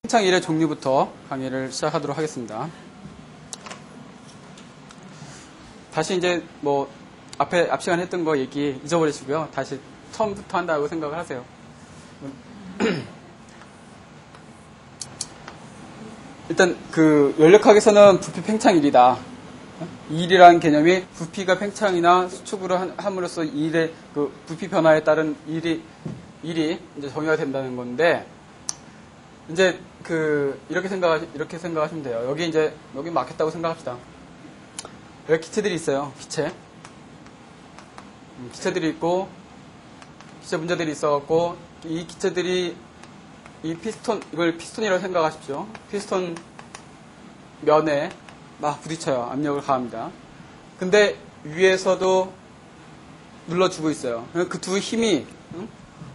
팽창 1의 종류부터 강의를 시작하도록 하겠습니다. 다시 이제 앞 시간에 했던 거 얘기 잊어버리시고요. 다시 처음부터 한다고 생각을 하세요. 일단 연력학에서는 부피 팽창 1이다. 1이라는 개념이 부피가 팽창이나 수축으로 함으로써 1의 부피 변화에 따른 1이 이제 정의가 된다는 건데, 이제 이렇게 생각하시면 돼요. 여기 막혔다고 생각합시다. 여기 기체들이 있어요. 기체들이 있고, 기체 분자들이 있어갖고, 이 기체들이 이걸 피스톤이라고 생각하십시오. 피스톤 면에 막 부딪혀요. 압력을 가합니다. 근데 위에서도 눌러주고 있어요. 그 두 힘이,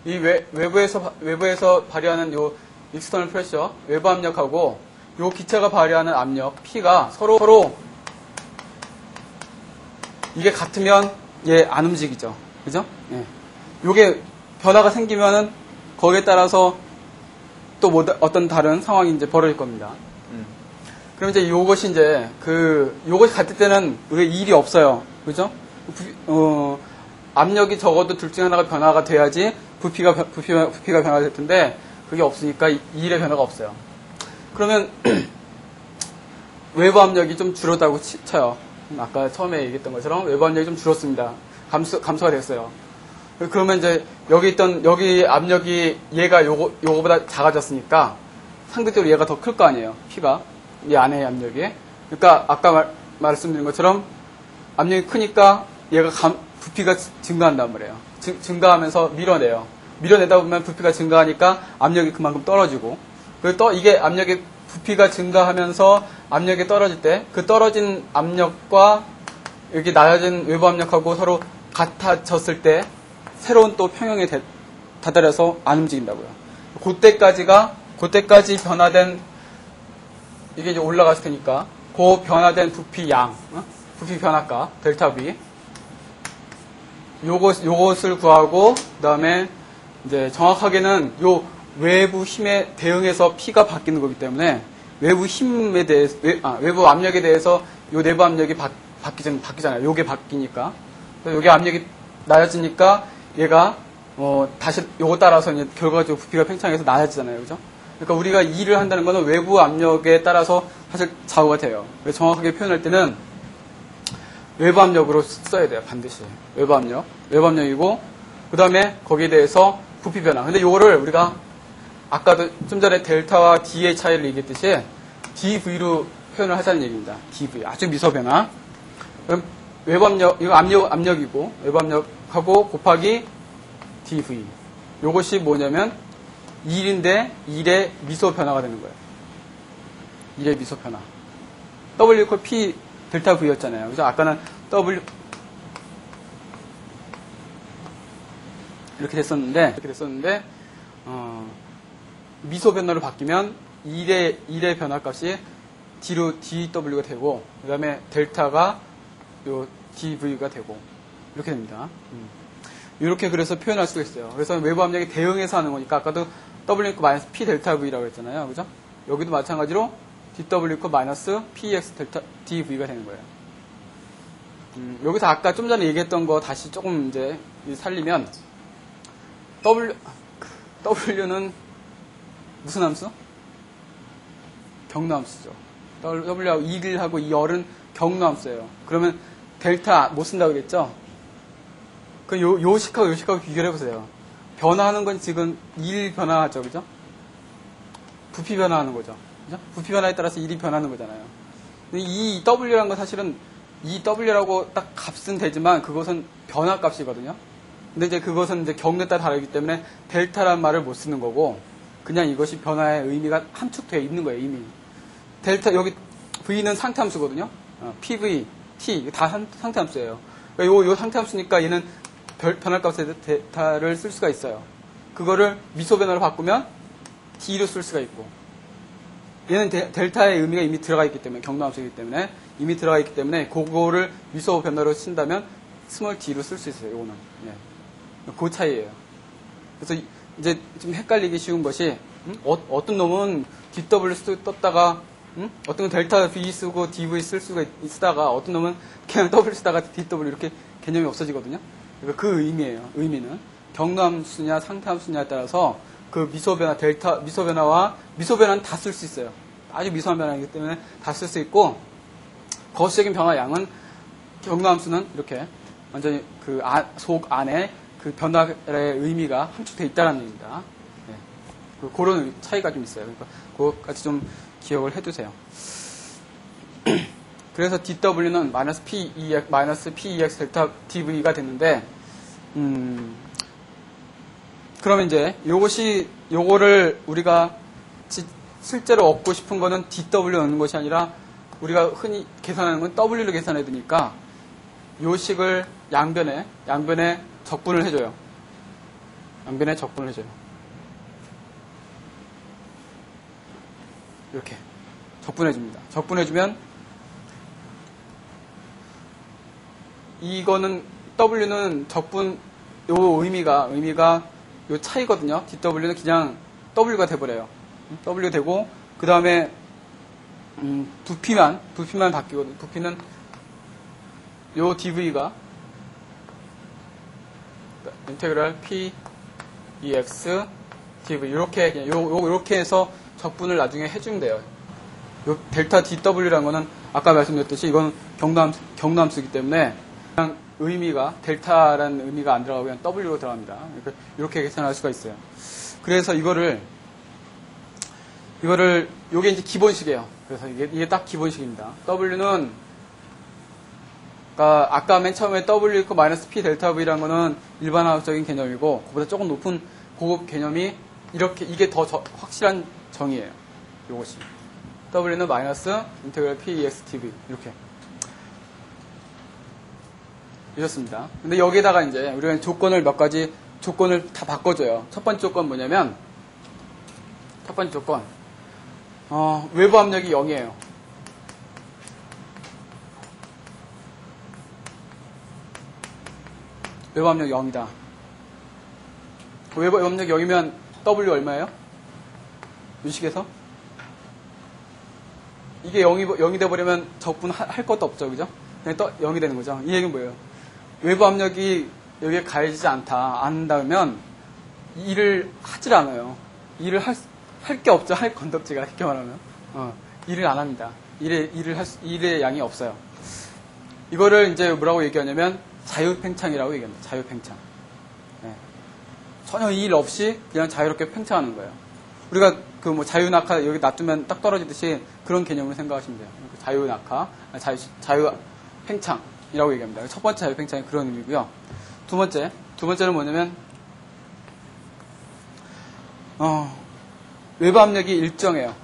이 외부에서 발휘하는 요 익스터널 프레셔, 외부 압력하고 요 기체가 발휘하는 압력, P가 서로 이게 같으면 얘 안 움직이죠. 그죠? 예. 요게 변화가 생기면은 거기에 따라서 또 어떤 다른 상황이 이제 벌어질 겁니다. 그럼 이제 요것이 요것이 같을 때는 왜 일이 없어요. 그죠? 압력이 적어도 둘 중 하나가 변화가 돼야지 부피가 변화가 될 텐데, 그게 없으니까 일의 변화가 없어요. 그러면 외부 압력이 좀 줄었다고 쳐요. 아까 처음에 얘기했던 것처럼 외부 압력이 좀 줄었습니다. 감소가 됐어요. 그러면 이제 여기 압력이 얘가 요거보다 작아졌으니까 상대적으로 얘가 더 클 거 아니에요. P가 이 안에 압력이. 그러니까 아까 말씀드린 것처럼 압력이 크니까 얘가 부피가 증가한단 말이에요. 증가하면서 밀어내다 보면 부피가 증가하니까 압력이 그만큼 떨어지고, 그리고 이게 부피가 증가하면서 압력이 떨어질 때, 그 떨어진 압력과 여기 낮아진 외부 압력하고 서로 같아졌을 때 새로운 또 평형에 다다려서 안 움직인다고요. 그때까지 변화된, 이게 이제 올라갔을 테니까, 그 변화된 부피 부피 변화값, 델타 V, 요것을 구하고, 그 다음에 이제 정확하게는 요 외부 힘에 대응해서 P가 바뀌는 거기 때문에 외부 힘에 대해서, 외부 압력에 대해서 요 내부 압력이 바뀌잖아요. 요게 바뀌니까. 요게 압력이 낮아지니까 얘가, 다시 요거 따라서 이제 결과적으로 부피가 팽창해서 낮아지잖아요. 그죠? 그러니까 우리가 일을 한다는 거는 외부 압력에 따라서 사실 좌우가 돼요. 그래서 정확하게 표현할 때는 외부 압력으로 써야 돼요. 반드시. 외부 압력이고, 그 다음에 거기에 대해서 부피 변화. 근데 요거를 우리가 아까도 좀 전에 델타와 D의 차이를 얘기했듯이 dV로 표현을 하자는 얘기입니다. dV. 아주 미소 변화. 그럼 외부 압력, 이거 압력이고, 외부 압력하고 곱하기 dV. 요것이 뭐냐면 1인데 1의 미소 변화가 되는 거예요. 1의 미소 변화. W 이퀄 P 델타 V였잖아요. 그죠? 아까는 W 이렇게 됐었는데 미소 변화로 바뀌면 1의 변화값이 D로 dW가 되고, 그 다음에 델타가 요 dV가 되고, 이렇게 됩니다. 이렇게 그래서 표현할 수가 있어요. 그래서 외부 압력에 대응해서 하는 거니까, 아까도 W 이퀄 마이너스 P 델타 V라고 했잖아요. 그죠? 여기도 마찬가지로 dW 이퀄 마이너스 PX 델타 dV가 되는 거예요. 여기서 아까 좀 전에 얘기했던 거 다시 조금 이제 살리면, W는 무슨 함수? 경로함수죠. W하고 1하고 2열은 경로함수예요. 그러면 델타 못 쓴다고 그랬죠? 그럼 요식하고 비교를 해보세요. 변화하는 건 지금 1 변화하죠. 그죠? 부피 변화하는 거죠. 그죠? 부피 변화에 따라서 1이 변하는 거잖아요. 이 W라는 건 사실은 이 W라고 딱 값은 되지만 그것은 변화 값이거든요. 근데 이제 그것은 이제 경로에 따라 다르기 때문에 델타라는 말을 못 쓰는 거고, 그냥 이것이 변화의 의미가 함축되어 있는 거예요, 이미. 델타, 여기 V는 상태함수거든요. PV, T, 다 상태함수예요. 그러니까 요 상태함수니까 얘는 변화값의 델타를 쓸 수가 있어요. 그거를 미소 변화로 바꾸면 D로 쓸 수가 있고, 얘는 델타의 의미가 이미 들어가 있기 때문에, 경로함수이기 때문에 이미 들어가 있기 때문에 그거를 미소 변화로 쓴다면 스몰 d로 쓸 수 있어요. 요거는. 그 차이예요. 그래서 이제 좀 헷갈리기 쉬운 것이 어떤 놈은 DW 떴다가 어떤 건 델타 V 쓰고 DV 쓸 수가 쓰다가 어떤 놈은 그냥 W 쓰다가 DW 이렇게 개념이 없어지거든요. 그러니까 그 의미예요. 의미는 경로함수냐 상태함수냐에 따라서 그 미소변화 델타 미소변화와 미소변화는 다 쓸 수 있어요. 아주 미소한 변화이기 때문에 다 쓸 수 있고 거시적인 변화 양은 경로함수는 이렇게 완전히 그 속 안에 그 변화의 의미가 함축되어 있다는 얘기입니다. 네. 그런 차이가 좀 있어요. 그러니까 그것까지 좀 기억을 해두세요. 그래서 DW는 -PEX 델타 DV가 됐는데, 그러면 이제 요거를 우리가 실제로 얻고 싶은 거는 DW 얻는 것이 아니라 우리가 흔히 계산하는 건 W로 계산해야 되니까 요 식을 양변에 적분을 해줘요. 양변에 적분을 해줘요. 이렇게 적분해줍니다. 적분해주면 이거는 W는 적분 요 의미가 요 차이거든요. DW는 그냥 W가 돼버려요. W 되고 그 다음에 부피만 바뀌거든요. 부피는 요 DV가 인테그랄 P EX DV 이렇게 요렇게 해서 적분을 나중에 해주면 돼요. 요 델타 DW라는 거는 아까 말씀드렸듯이 이건 경로함수이기 때문에 그냥 의미가 델타라는 의미가 안 들어가고 그냥 W로 들어갑니다. 그러니까 이렇게 계산할 수가 있어요. 그래서 이거를 요게 이제 기본식이에요. 그래서 이게 딱 기본식입니다. W는 그러니까 아까 맨 처음에 W 있고 마이너스 P 델타 V라는 거는 일반화학적인 개념이고 그보다 조금 높은 고급 개념이 이게 더 확실한 정의예요. 요것이 W는 마이너스 인테그랄 P EX TV 이렇게 이렇습니다. 근데 여기에다가 이제 우리가 몇 가지 조건을 다 바꿔줘요. 첫 번째 조건 뭐냐면 외부 압력이 0이에요. 외부 압력 0이다. 외부 압력 0이면 W 얼마예요? 유식에서? 이게 0이 돼버리면 적분할 것도 없죠. 그죠? 그냥 0이 되는 거죠. 이 얘기는 뭐예요? 외부 압력이 여기에 가해지지 안 닿으면 일을 하질 않아요. 일을 할 게 없죠. 할 건덕지가 쉽게 말하면. 일을 안 합니다. 일의 양이 없어요. 이거를 이제 뭐라고 얘기하냐면 자유팽창이라고 얘기합니다. 자유팽창. 네. 전혀 일 없이 그냥 자유롭게 팽창하는 거예요. 우리가 그 뭐 자유낙하 여기 놔두면 딱 떨어지듯이 그런 개념으로 생각하시면 돼요. 자유낙하, 자유팽창이라고 얘기합니다. 첫 번째 자유팽창이 그런 의미고요. 두 번째는 뭐냐면 외부 압력이 일정해요.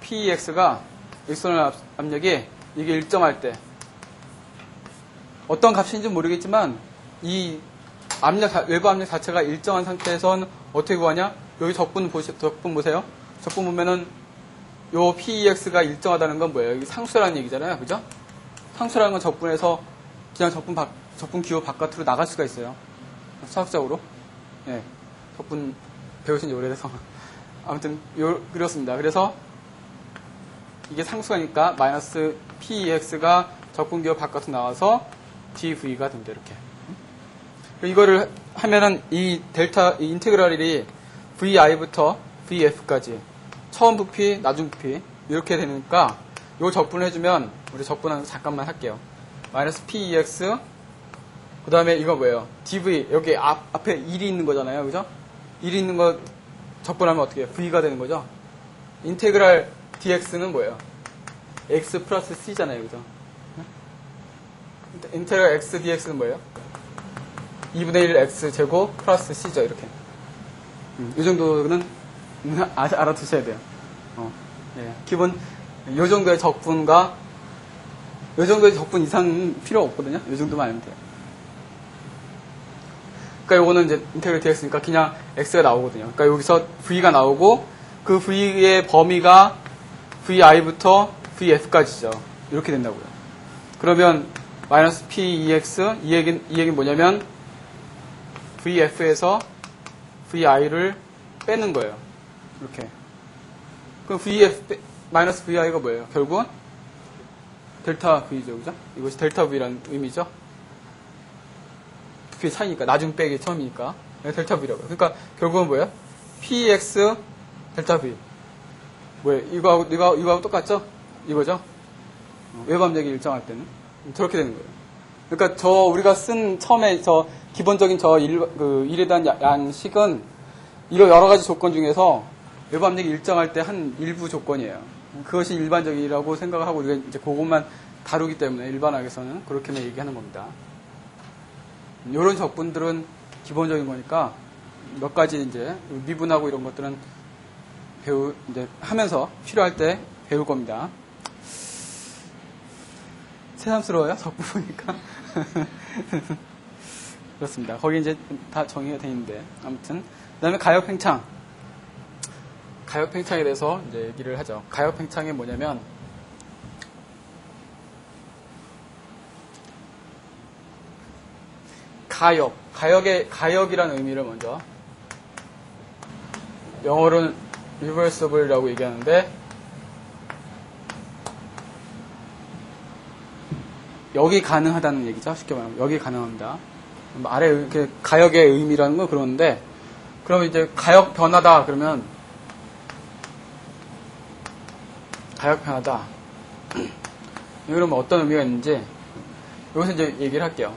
PEX가 external 압력이 이게 일정할 때 어떤 값인지 모르겠지만 이 외부 압력 자체가 일정한 상태에선 어떻게 구하냐? 여기 적분 보세요. 적분 보면은 요 PEX가 일정하다는 건 뭐예요? 여기 상수라는 얘기잖아요. 그죠? 상수라는 건 적분해서 그냥 적분 기호 바깥으로 나갈 수가 있어요. 수학적으로. 예. 적분 배우신 지 오래돼서. 아무튼 그렇습니다. 그래서 이게 상수가니까 마이너스 PEX가 적분 기호 바깥으로 나와서 DV가 된다. 이렇게. 이거를 하면은 이 인테그랄이 VI부터 VF까지 처음 부피, 나중 부피 이렇게 되니까 요 적분을 해주면 우리 적분은 잠깐만 할게요. 마이너스 PEX 그 다음에 이거 뭐예요? DV 여기 앞에 1이 있는 거잖아요. 그죠? 1이 있는 거 적분하면 어떻게 해요? V가 되는 거죠? 인테그랄 DX는 뭐예요? X 플러스 C잖아요. 그죠? 인테그랄 X DX는 뭐예요? 2분의 1 X 제곱 플러스 C죠. 이렇게. 이 정도는 알아두셔야 돼요. 예. 기본 요 정도의 적분과 요 정도의 적분 이상 필요 없거든요. 요 정도만 알면 돼요. 그러니까 요거는 이제 인테그랄 DX니까 그냥 X가 나오거든요. 그러니까 여기서 V가 나오고 그 V의 범위가 VI부터 VF까지죠. 이렇게 된다고요. 그러면 마이너스 PEX 이 얘기는 뭐냐면 VF에서 VI를 빼는 거예요. 이렇게. 그럼 VF 마이너스 VI가 뭐예요? 결국은 델타 V죠, 그죠? 이것이 델타 V라는 의미죠. 부피의 차이니까 나중 빼기 처음이니까 델타 V라고요. 그러니까 결국은 뭐예요? PX 델타 V. 뭐예요? 이거하고 똑같죠? 이거죠? 외부 압력이 일정할 때는 저렇게 되는 거예요. 그러니까 우리가 쓴 처음에 기본적인 일에 대한 양식은 이런 여러 가지 조건 중에서 외부 압력이 일정할 때 한 일부 조건이에요. 그것이 일반적이라고 생각을 하고 우리가 이제 그것만 다루기 때문에 일반학에서는 그렇게만 얘기하는 겁니다. 이런 적분들은 기본적인 거니까 몇 가지 이제 미분하고 이런 것들은 이제 하면서 필요할 때 배울 겁니다. 새삼스러워요? 적분 보니까. 그렇습니다. 거기 이제 다 정의가 돼 있는데. 아무튼. 그 다음에 가역팽창. 가역팽창에 대해서 이제 얘기를 하죠. 가역팽창이 뭐냐면, 가역이라는 의미를 먼저, 영어로는 reversible이라고 얘기하는데, 여기 가능하다는 얘기죠. 쉽게 말하면 여기 가능합니다. 아래 이렇게 가역의 의미라는 건 그러는데, 그러면 이제 가역 변화다 그러면 가역 변화다. 그러면 어떤 의미가 있는지 여기서 이제 얘기를 할게요.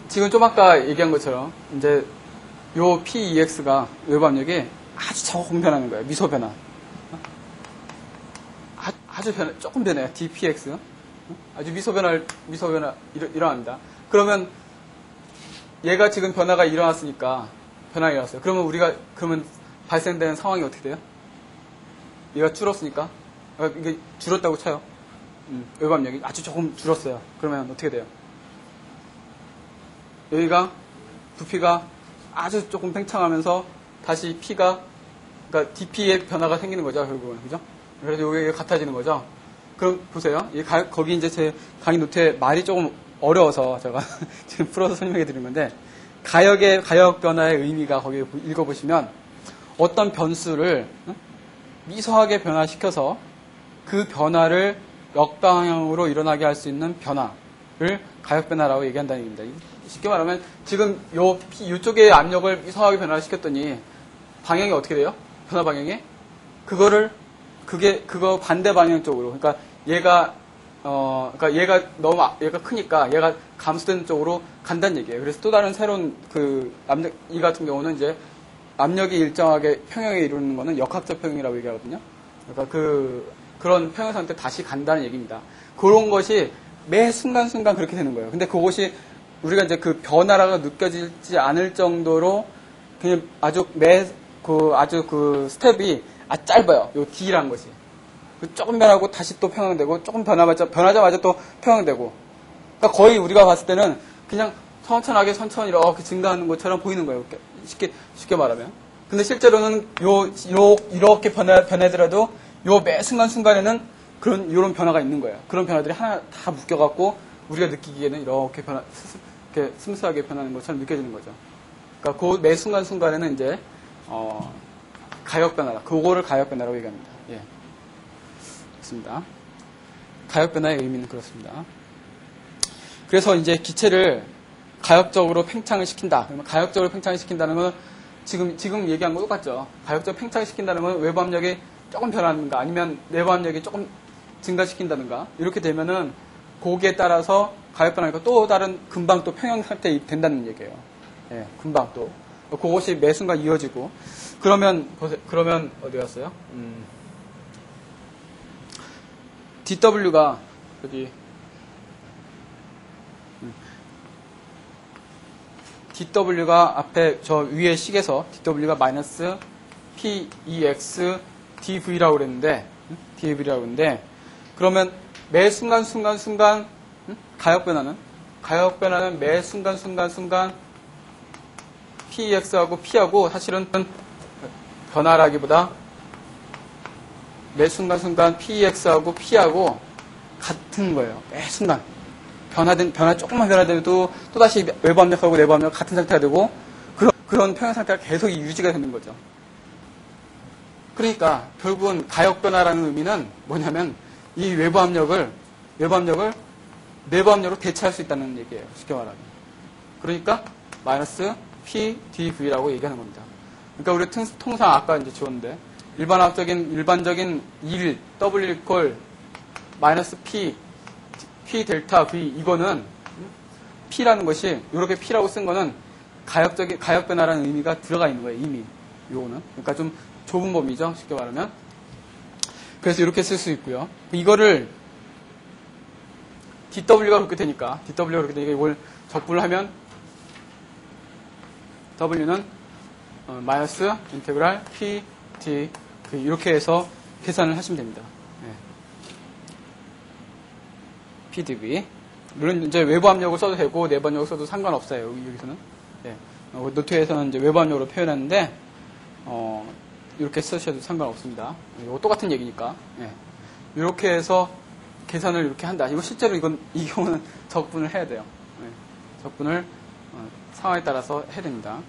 지금 좀 아까 얘기한 것처럼 이제 요 PEX가 외부 압력이 아주 조금 변하는 거예요. 미소 변화. 아주 조금 변해요. DPX. 아주 미소 변화 일어납니다. 그러면 얘가 지금 변화가 일어났으니까 변화가 일어났어요. 그러면 발생되는 상황이 어떻게 돼요? 얘가 줄었으니까 이게 줄었다고 쳐요. 외부 압력이 아주 조금 줄었어요. 그러면 어떻게 돼요? 여기가 부피가 아주 조금 팽창하면서 다시 그러니까 DP의 변화가 생기는 거죠, 결국은. 그죠? 그래서 여기가 같아지는 거죠. 그럼 보세요. 거기 이제 제 강의 노트에 말이 조금 어려워서 제가 지금 풀어서 설명해 드린 건데, 가역 변화의 의미가 거기 읽어보시면 어떤 변수를 미소하게 변화시켜서 그 변화를 역방향으로 일어나게 할 수 있는 변화를 가역 변화라고 얘기한다는 얘기입니다. 쉽게 말하면 지금 이쪽의 압력을 미소하게 변화시켰더니 방향이 어떻게 돼요? 변화 방향이? 그거 반대 방향 쪽으로. 그러니까 얘가 얘가 크니까 얘가 감소되는 쪽으로 간다는 얘기예요. 그래서 또 다른 새로운 이 같은 경우는 이제 압력이 일정하게 평형에 이루는 거는 역학적 평형이라고 얘기하거든요. 그러니까 그런 평형 상태 다시 간다는 얘기입니다. 그런 것이 매 순간순간 그렇게 되는 거예요. 근데 그것이 우리가 이제 그 변화라고 느껴지지 않을 정도로 그냥 아주 스텝이 아주 짧아요. 요 D라는 것이. 조금 변하고 다시 또 평형되고, 조금 변하자마자 또 평형되고. 그러니까 거의 우리가 봤을 때는 그냥 천천히 이렇게 증가하는 것처럼 보이는 거예요. 쉽게 말하면. 근데 실제로는 이렇게 변하더라도 매 순간순간에는 이런 변화가 있는 거예요. 그런 변화들이 하나 다 묶여갖고 우리가 느끼기에는 이렇게 스무스하게 변하는 것처럼 느껴지는 거죠. 그러니까 그 매 순간순간에는 이제, 가역 변화다. 그거를 가역 변화라고 얘기합니다. 예. 그렇습니다. 가역 변화의 의미는 그렇습니다. 그래서 이제 기체를 가역적으로 팽창을 시킨다. 그러면 가역적으로 팽창을 시킨다는 건 지금 얘기한 거 똑같죠. 가역적으로 팽창을 시킨다는 건 외부 압력이 조금 변하는가 아니면 내부 압력이 조금 증가시킨다든가 이렇게 되면은 거기에 따라서 가역 변화니까 또 다른 금방 또 평형 상태에 된다는 얘기예요. 예, 금방 또 그것이 매 순간 이어지고 그러면 어디 갔어요? DW가 여기 DW가 앞에 저 위에 식에서 DW가 마이너스 PEX DV라고 그랬는데 그러면 매 순간 가역 변화는 매 순간 PEX하고 P하고 사실은 변화라기보다 매 순간 PEX하고 P하고 같은 거예요. 매 순간. 변화 조금만 변화돼도 또다시 외부 압력하고 내부 압력 같은 상태가 되고, 그런 평형 상태가 계속 유지가 되는 거죠. 그러니까 결국은 가역 변화라는 의미는 뭐냐면 이 외부 압력을 내부 압력으로 대체할 수 있다는 얘기예요. 쉽게 말하면. 그러니까 마이너스 PdV라고 얘기하는 겁니다. 그러니까 우리 통상 아까 이제 지웠는데 일반적인 1 W 이퀄 마이너스 P 델타 V 이거는 P라는 것이 이렇게 P라고 쓴 거는 가역 변화라는 의미가 들어가 있는 거예요. 이미 요거는 그러니까 좀 좁은 범위죠. 쉽게 말하면. 그래서 이렇게 쓸 수 있고요. 이거를 dW가 그렇게 되니까 이걸 적분을 하면 W는 마이너스 인테그랄 P D 이렇게 해서 계산을 하시면 됩니다. 네. PdV. 물론 이제 외부 압력을 써도 되고 내부 압력을 써도 상관없어요. 여기서는. 네. 노트에서는 이제 외부 압력으로 표현하는데 이렇게 쓰셔도 상관없습니다. 이거 똑같은 얘기니까. 네. 이렇게 해서 계산을 이렇게 한다. 이거 실제로 이 경우는 적분을 해야 돼요. 네. 적분을 상황에 따라서 해야 됩니다.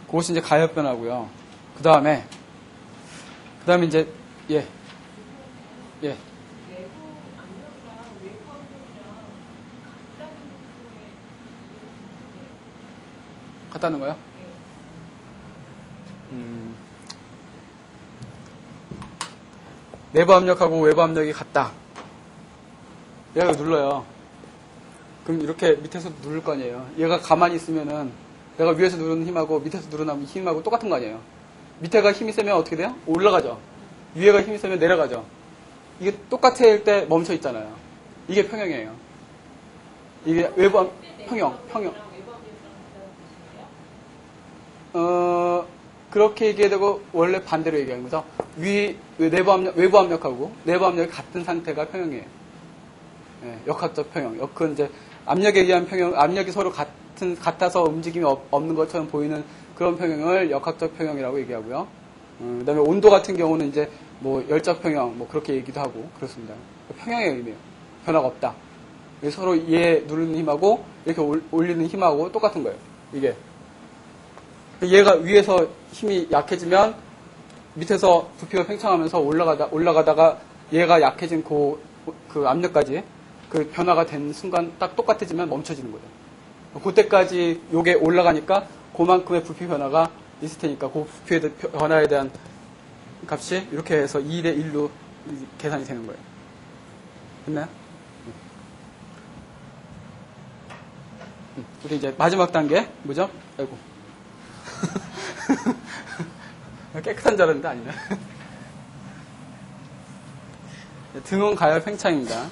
그것이 이제 가역 변화고요. 그 다음에 이제 예. 같다는 거요? 내부 압력하고 외부 압력이 같다. 얘가 눌러요. 그럼 이렇게 밑에서 누를 거 아니에요. 얘가 가만히 있으면은 내가 위에서 누르는 힘하고 밑에서 누르는 힘하고 똑같은 거 아니에요. 밑에가 힘이 세면 어떻게 돼요? 올라가죠. 위에가 힘이 세면 내려가죠. 이게 똑같을 때 멈춰 있잖아요. 이게 평형이에요. 이게 외부 평형. 그렇게 얘기해야 되고 원래 반대로 얘기하는 거죠. 외부 압력하고 내부 압력이 같은 상태가 평형이에요. 네, 역학적 평형. 역은 이제 압력에 의한 평형, 압력이 서로 같아서 움직임이 없는 것처럼 보이는 그런 평형을 역학적 평형이라고 얘기하고요. 그다음에 온도 같은 경우는 이제 뭐 열적 평형, 뭐 그렇게 얘기도 하고 그렇습니다. 평형의 의미예요. 변화가 없다. 서로 얘 누르는 힘하고 이렇게 올리는 힘하고 똑같은 거예요. 이게. 얘가 위에서 힘이 약해지면 밑에서 부피가 팽창하면서 올라가다가 얘가 약해진 그 압력까지 그 변화가 된 순간 딱 똑같아지면 멈춰지는 거죠. 그때까지 요게 올라가니까 그만큼의 부피 변화가 있을 테니까 그 부피의 변화에 대한 값이 이렇게 해서 2대 1로 계산이 되는 거예요. 됐나요? 우리 이제 마지막 단계 뭐죠? 아이고. 깨끗한 줄 알았는데 아니네. 등원 가열 팽창입니다.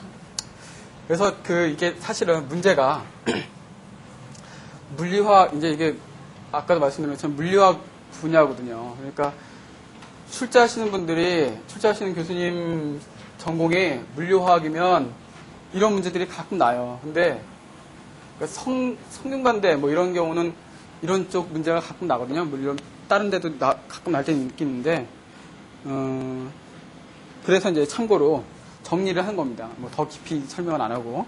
그래서 이게 사실은 문제가 물리화학, 이제 이게 아까도 말씀드린 것처럼 물리화학 분야거든요. 그러니까 출제하시는 교수님 전공이 물리화학이면 이런 문제들이 가끔 나요. 근데 그러니까 성능반대 뭐 이런 경우는 이런 쪽 문제가 가끔 나거든요. 물론 다른 데도 가끔 날 때는 있는데 그래서 이제 참고로 정리를 하는 겁니다. 뭐 더 깊이 설명은 안 하고.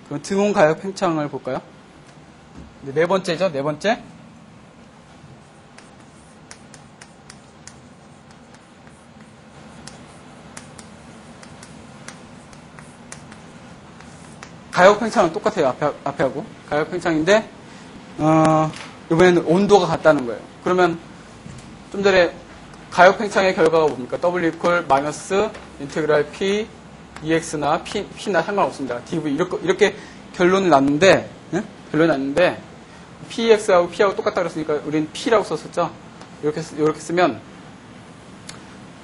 그럼 등온 가역 팽창을 볼까요? 네 번째죠. 네 번째. 가역 팽창은 똑같아요. 앞에 하고. 가역 팽창인데 이번에는 온도가 같다는 거예요. 그러면 좀 전에 가역 팽창의 결과가 뭡니까? W 이퀄 마이너스 인테그랄 P EX나 P나 상관없습니다. DV 이렇게 결론이 났는데 PEX하고 P하고 똑같다 그랬으니까 우리는 P라고 썼었죠. 이렇게 쓰면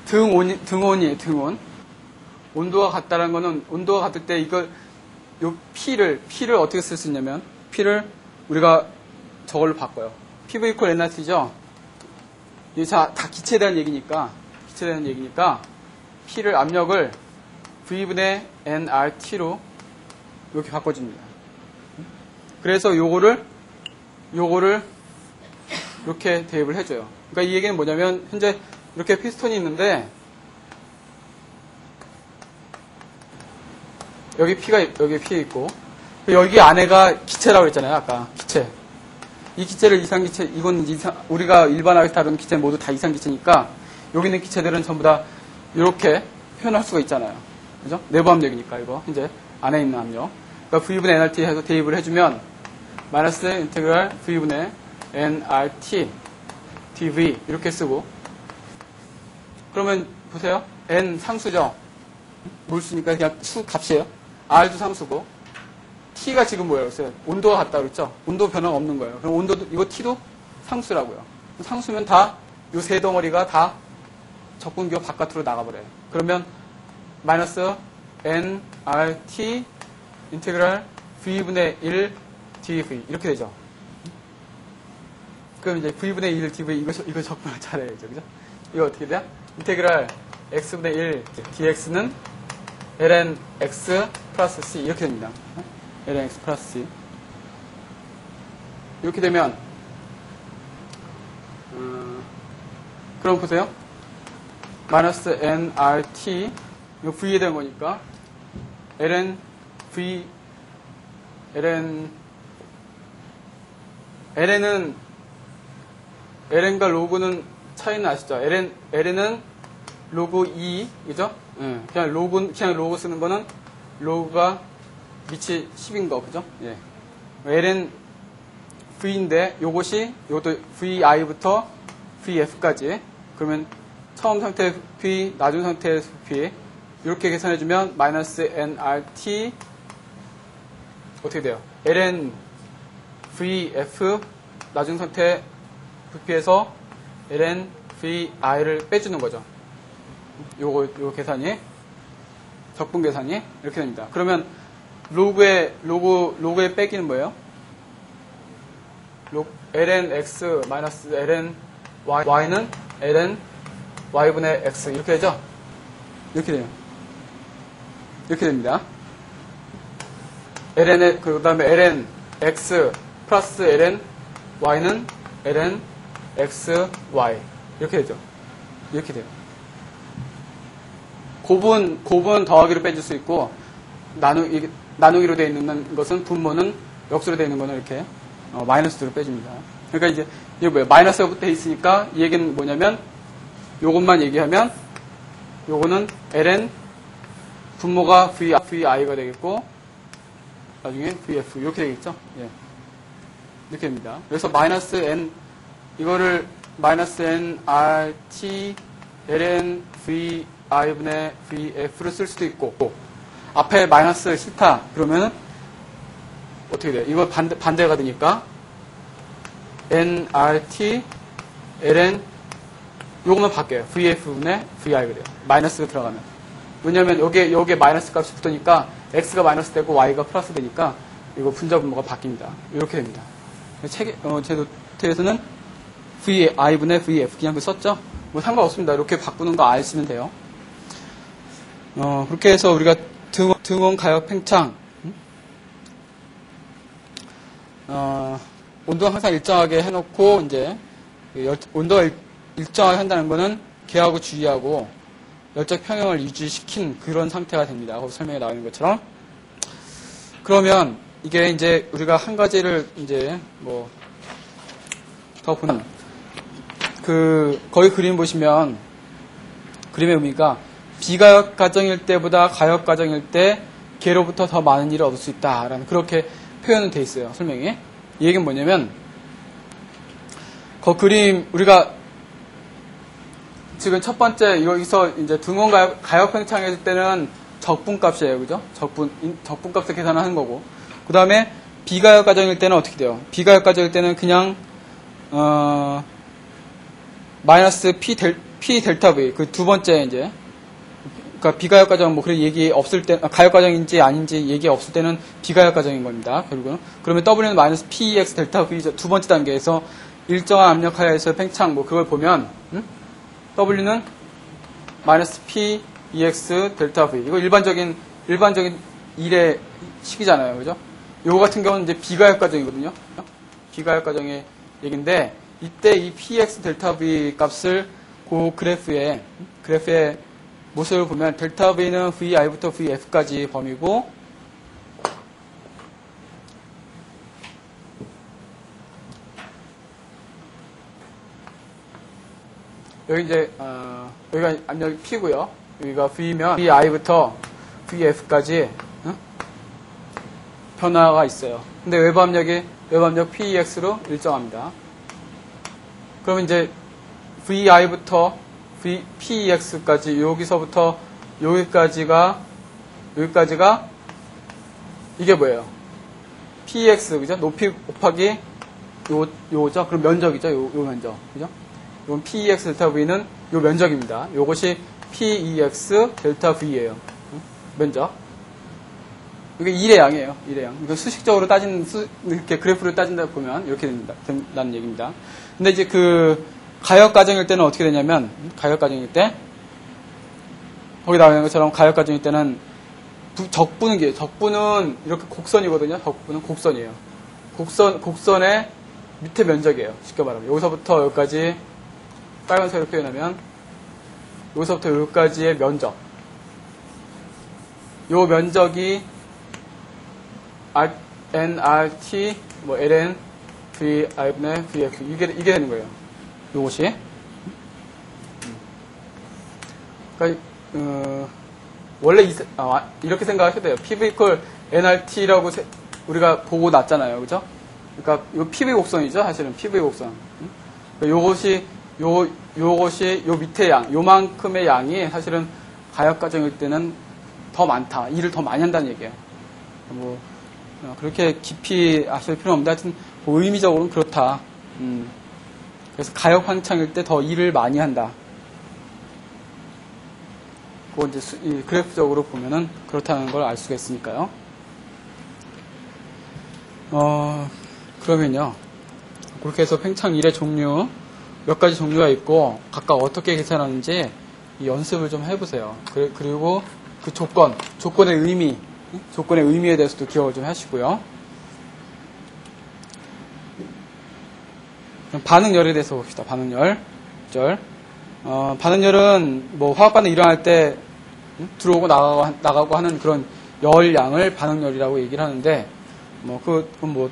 등온이에요. 등온. 온도가 같다는 거는 온도가 같을 때 요 P를 어떻게 쓸 수 있냐면 P를 우리가 저걸로 바꿔요. PV 이퀄 NRT죠. 이게 다 기체에 대한 얘기니까 P를 압력을 V분의 nRT로 이렇게 바꿔줍니다. 그래서 요거를 이렇게 대입을 해줘요. 그러니까 이 얘기는 뭐냐면 현재 이렇게 피스톤이 있는데 여기 P 있고 여기 안에가 기체라고 했잖아요. 아까 기체. 이 기체를 이상기체, 이건 우리가 일반하게 다루는 기체 모두 다 이상기체니까 여기 있는 기체들은 전부 다 이렇게 표현할 수가 있잖아요. 그죠? 내부 압력이니까 이거 이제 안에 있는 압력. 그러니까 V분의 nRT 해서 대입을 해주면 마이너스 인테그랄 V분의 nRT dV 이렇게 쓰고 그러면 보세요. n 상수죠. 물수니까 그냥 수 값이에요. r도 상수고 t가 지금 뭐예요? 온도가 같다 그랬죠? 온도 변화가 없는 거예요. 그럼 온도도 이거 t도 상수라고요. 상수면 다 요 세 덩어리가 다 적분기호 바깥으로 나가버려요. 그러면 마이너스 nRT 인테그랄 V분의 1 dV 이렇게 되죠. 그럼 이제 V분의 1 dV 이거 적분을 잘해야죠. 그죠? 이거 어떻게 돼요? 인테그랄 X분의 1 dx는 ln x 플러스 c 이렇게 됩니다. ln x 플러스 c 이렇게 되면 그럼 보세요. 마이너스 nRT 이거 V에 대한 거니까 ln V ln은 ln과 로그는 차이는 아시죠? ln은 로그 2, 그죠? 그냥 로그 쓰는 거는 로그가 밑이 10인 거, 그죠? 예. ln v인데 요것도 vi부터 vf까지 그러면 처음 상태 v, 나중 상태 v 이렇게 계산해주면 마이너스 nRT 어떻게 돼요? ln vf 나중 상태 vp에서 ln vi를 빼주는 거죠. 요거 계산이 적분 계산이 이렇게 됩니다. 그러면 로그의 빼기는 뭐예요? ln x 마이너스 ln y는 ln y분의 x 이렇게 되죠? 이렇게 돼요. 이렇게 됩니다. 그 다음에 ln x 플러스 ln y는 ln x y 이렇게 되죠. 이렇게 돼요. 곱은 더하기로 빼줄 수 있고 나누기로 되어 있는 것은 분모는 역수로 되어 있는 거는 이렇게 마이너스로 빼줍니다. 그러니까 이제 이게 뭐예요? 마이너스가 붙어 있으니까 이 얘기는 뭐냐면 요것만 얘기하면 요거는 ln 분모가 vi가 되겠고 나중에 vf 이렇게 되겠죠? 예. 이렇게 됩니다. 그래서 마이너스 n 이거를 마이너스 nRT ln vi분의 vf를 쓸 수도 있고 앞에 마이너스 싫다 그러면 어떻게 돼요? 이거 반대가 되니까 nRT ln 요거만 바뀌어요. vf분의 vi가 돼요. 마이너스가 들어가면. 왜냐면 여기에 마이너스 값이 붙으니까 x가 마이너스 되고 y가 플러스 되니까 이거 분자 분모가 바뀝니다. 이렇게 됩니다. 제 노트에서는 vi분의 vf 그냥 썼죠? 뭐 상관없습니다. 이렇게 바꾸는 거 아시면 돼요. 그렇게 해서 우리가 등원 가역 팽창 온도가 항상 일정하게 해놓고 이제 온도가 일정하게 한다는 거는 개하고 주의하고 열적 평형을 유지시킨 그런 상태가 됩니다. 거기 설명에 나와 있는 것처럼. 그러면 이게 이제 우리가 한 가지를 이제 뭐 더 보는 거기 그림 보시면 그림의 의미가 비가역 과정일 때보다 가역 과정일 때 개로부터 더 많은 일을 얻을 수 있다라는 그렇게 표현은 돼 있어요. 설명이. 이 얘기는 뭐냐면 그 그림 우리가 지금 첫 번째 여기서 이제 등원 가역 팽창했을 때는 적분값이에요. 그죠? 적분값을 계산하는 거고. 그 다음에 비가역 과정일 때는 어떻게 돼요? 비가역 과정일 때는 그냥 마이너스 p 델타 v 그 두 번째 이제 그러니까 비가역 과정 뭐 그런 얘기 없을 때 가역 과정인지 아닌지 얘기 없을 때는 비가역 과정인 겁니다. 결국은 그러면 w는 마이너스 px 델타 v 두 번째 단계에서 일정한 압력 하에서 팽창 뭐 그걸 보면 w는 마이너스 p ex 델타 v 이거 일반적인 일의 식이잖아요. 그죠? 요거 같은 경우는 이제 비가역 과정이거든요. 비가역 과정의 얘기인데 이때 이 px 델타 v 값을 그 그래프의 모습을 보면 델타 v는 vi부터 vf까지 범위고 여기 이제, 여기가 압력이 P고요. 여기가 V면 VI부터 VF까지, 변화가 있어요. 근데 외부 압력 PEX로 일정합니다. 그러면 이제 VI부터 PEX까지, 여기서부터 여기까지가 이게 뭐예요? PEX, 그죠? 높이 곱하기 요죠? 그럼 면적이죠? 요 면적. 그죠? 이건 PEX 델타 V는 요 면적입니다. 요것이 PEX 델타 V예요. 면적. 이게 1의 양이에요. 1의 양. 이거 수식적으로 이렇게 그래프를 따진다 보면 이렇게 된다는 얘기입니다. 근데 이제 그 가역 과정일 때는 어떻게 되냐면, 가역 과정일 때, 거기 나와 있는 것처럼 가역 과정일 때는 적분은 이렇게 곡선이거든요. 적분은 곡선이에요. 곡선의 밑에 면적이에요. 쉽게 말하면. 여기서부터 여기까지 빨간색으로 표현하면, 여기서부터 여기까지의 면적. 요 면적이 nRT, ln, VI분의 VF. 이게 되는 거예요. 요것이. 그러니까, 원래 이렇게 생각하셔도 돼요. PV 이퀄 nRT라고 우리가 보고 났잖아요. 그죠? 그러니까, 요 PV 곡선이죠. 사실은 PV 곡선. 요것이 요 밑에 양, 요만큼의 양이 사실은 가역 과정일 때는 더 많다. 일을 더 많이 한다는 얘기예요. 뭐, 그렇게 깊이 아실 필요는 없는데, 하여튼, 뭐 의미적으로는 그렇다. 그래서 가역 환창일 때 더 일을 많이 한다. 그거 이제 그래프적으로 보면은 그렇다는 걸 알 수가 있으니까요. 그러면요. 그렇게 해서 팽창 1의 종류, 몇 가지 종류가 있고, 각각 어떻게 계산하는지 연습을 좀 해보세요. 그리고 그 조건의 의미에 대해서도 기억을 좀 하시고요. 반응열에 대해서 봅시다. 반응열. 반응열은 뭐 화학 반응 일어날 때 들어오고 나가고 하는 그런 열량을 반응열이라고 얘기를 하는데, 그건 뭐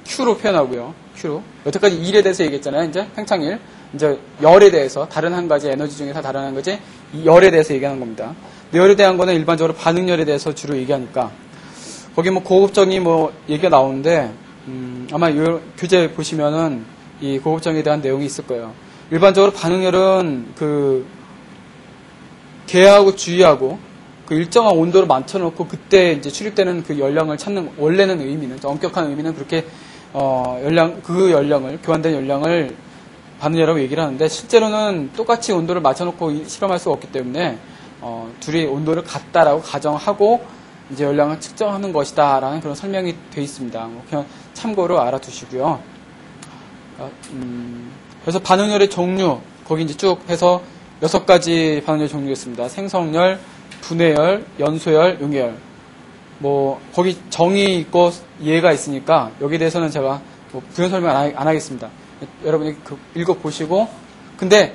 Q로 표현하고요. Q로. 여태까지 일에 대해서 얘기했잖아요. 이제 팽창일. 이제 열에 대해서, 다른 한 가지 에너지 중에서 다른 한 가지 열에 대해서 얘기하는 겁니다. 열에 대한 거는 일반적으로 반응열에 대해서 주로 얘기하니까, 거기 뭐 고급정이 뭐 얘기가 나오는데, 아마 이 교재 보시면은 이 고급정에 대한 내용이 있을 거예요. 일반적으로 반응열은 그 개하고 주의하고 그 일정한 온도를 맞춰놓고 그때 이제 출입되는 그 열량을 찾는, 원래는 의미는, 엄격한 의미는 그렇게 열량을, 교환된 열량을 반응열이라고 얘기를 하는데, 실제로는 똑같이 온도를 맞춰놓고 실험할 수가 없기 때문에 둘이 온도를 같다라고 가정하고 이제 열량을 측정하는 것이다라는 그런 설명이 되어 있습니다. 그냥 참고로 알아두시고요. 그래서 반응열의 종류, 거기 이제 쭉 해서 6가지 반응열 종류가 있습니다. 생성열, 분해열, 연소열, 용해열. 뭐 거기 정이 있고 예가 있으니까 여기에 대해서는 제가 뭐 부연 설명 안 하겠습니다. 여러분이 읽어보시고, 근데